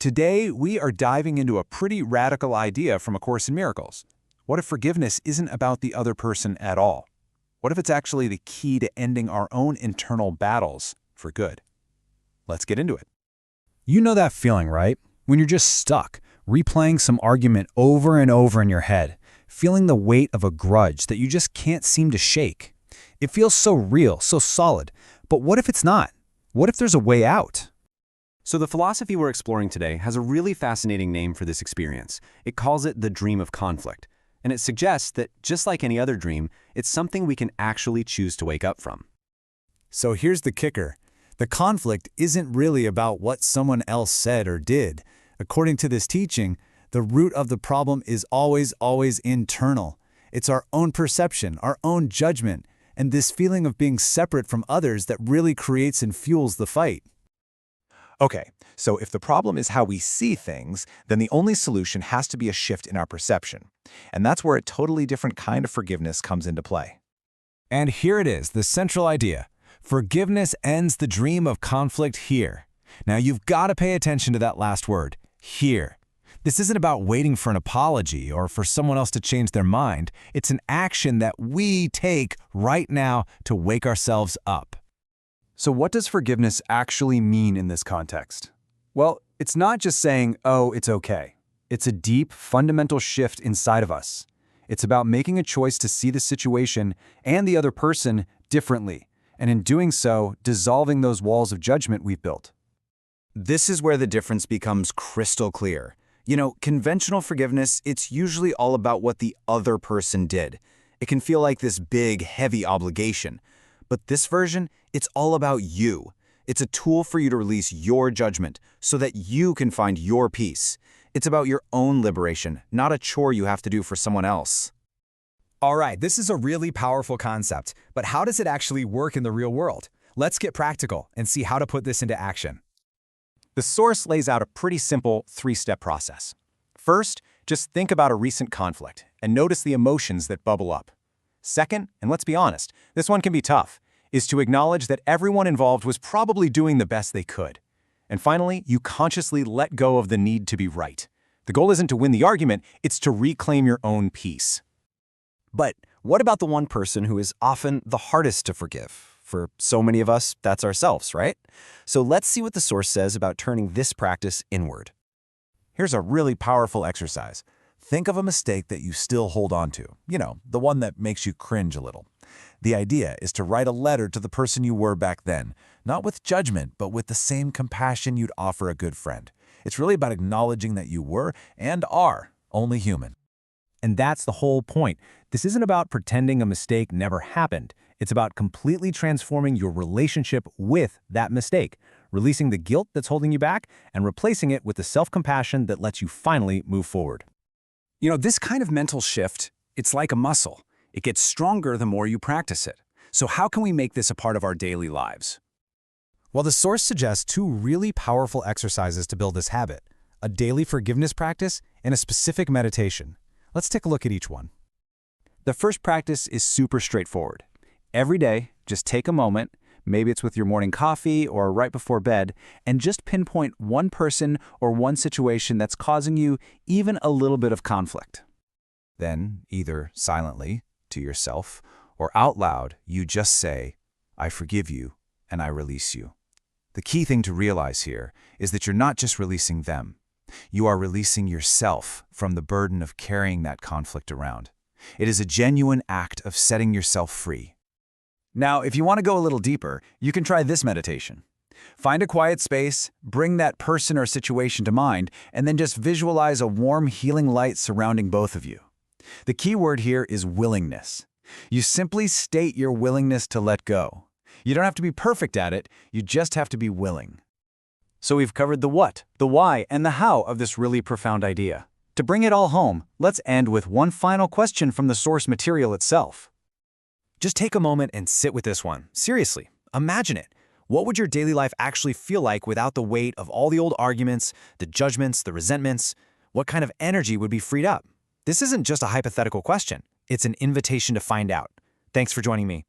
Today, we are diving into a pretty radical idea from A Course in Miracles. What if forgiveness isn't about the other person at all? What if it's actually the key to ending our own internal battles for good? Let's get into it. You know that feeling, right? When you're just stuck, replaying some argument over and over in your head, feeling the weight of a grudge that you just can't seem to shake. It feels so real, so solid. But what if it's not? What if there's a way out? So the philosophy we're exploring today has a really fascinating name for this experience. It calls it the dream of conflict. And it suggests that, just like any other dream, it's something we can actually choose to wake up from. So here's the kicker. The conflict isn't really about what someone else said or did. According to this teaching, the root of the problem is always internal. It's our own perception, our own judgment, and this feeling of being separate from others that really creates and fuels the fight. Okay, so if the problem is how we see things, then the only solution has to be a shift in our perception. And that's where a totally different kind of forgiveness comes into play. And here it is, the central idea. Forgiveness ends the dream of conflict here. Now you've got to pay attention to that last word, here. This isn't about waiting for an apology or for someone else to change their mind. It's an action that we take right now to wake ourselves up. So what does forgiveness actually mean in this context? Well, it's not just saying, oh, it's okay. It's a deep, fundamental shift inside of us. It's about making a choice to see the situation and the other person differently, and in doing so, dissolving those walls of judgment we've built. This is where the difference becomes crystal clear. You know, conventional forgiveness, it's usually all about what the other person did. It can feel like this big, heavy obligation. But this version, it's all about you. It's a tool for you to release your judgment so that you can find your peace. It's about your own liberation, not a chore you have to do for someone else. All right, this is a really powerful concept, but how does it actually work in the real world? Let's get practical and see how to put this into action. The source lays out a pretty simple three-step process. First, just think about a recent conflict and notice the emotions that bubble up. Second, and let's be honest, this one can be tough, is to acknowledge that everyone involved was probably doing the best they could. And finally, you consciously let go of the need to be right. The goal isn't to win the argument, it's to reclaim your own peace. But what about the one person who is often the hardest to forgive? For so many of us, that's ourselves, right? So let's see what the source says about turning this practice inward. Here's a really powerful exercise. Think of a mistake that you still hold on to. You know, the one that makes you cringe a little. The idea is to write a letter to the person you were back then, not with judgment, but with the same compassion you'd offer a good friend. It's really about acknowledging that you were and are only human. And that's the whole point. This isn't about pretending a mistake never happened. It's about completely transforming your relationship with that mistake, releasing the guilt that's holding you back, and replacing it with the self-compassion that lets you finally move forward. You know, this kind of mental shift, it's like a muscle. It gets stronger the more you practice it. So how can we make this a part of our daily lives? Well, the source suggests two really powerful exercises to build this habit, a daily forgiveness practice and a specific meditation. Let's take a look at each one. The first practice is super straightforward. Every day, just take a moment, maybe it's with your morning coffee or right before bed, and just pinpoint one person or one situation that's causing you even a little bit of conflict. Then, either silently, to yourself, or out loud, you just say, I forgive you and I release you. The key thing to realize here is that you're not just releasing them. You are releasing yourself from the burden of carrying that conflict around. It is a genuine act of setting yourself free. Now, if you want to go a little deeper, you can try this meditation. Find a quiet space, bring that person or situation to mind, and then just visualize a warm, healing light surrounding both of you. The key word here is willingness. You simply state your willingness to let go. You don't have to be perfect at it, you just have to be willing. So we've covered the what, the why, and the how of this really profound idea. To bring it all home, let's end with one final question from the source material itself. Just take a moment and sit with this one. Seriously, imagine it. What would your daily life actually feel like without the weight of all the old arguments, the judgments, the resentments? What kind of energy would be freed up? This isn't just a hypothetical question. It's an invitation to find out. Thanks for joining me.